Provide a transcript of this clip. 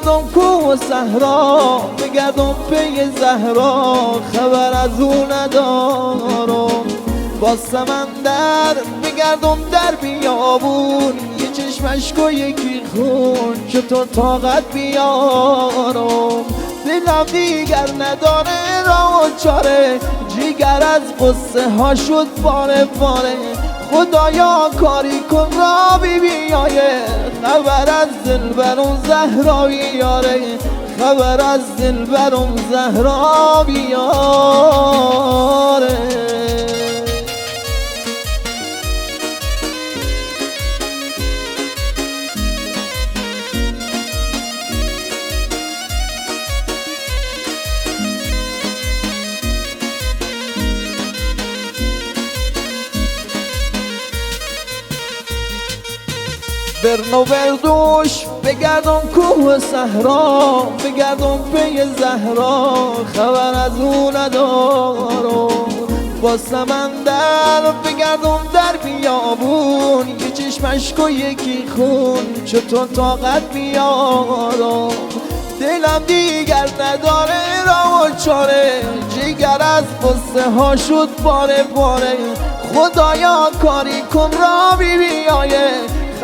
بگردم کوه و صحرا، بگردم پی زهرا، خبر از او ندارم. با سمندر بگردم در بیابون، یه چشمش و یکی خون، چطور طاقت بیارم. دلم دیگر نداره راه و چاره، جیگر از قصه ها شد پاره پاره. خدایا کاری کن را بیایه، خبر از دلبرم زهرا بیاره، خبر از دلبرم زهرا بیاره. برنو بردوش بگردم کوه و صحرا، بگردم پی زهرا، خبر از او ندارم. با سمندر بگردم در بیابون، یه چشمش و یکی خون، چطور طاقت بیارم. دلم دیگر نداره راه و چاره، جگر از قصه ها شد پاره پاره. خدایا کاری کن را بیایه،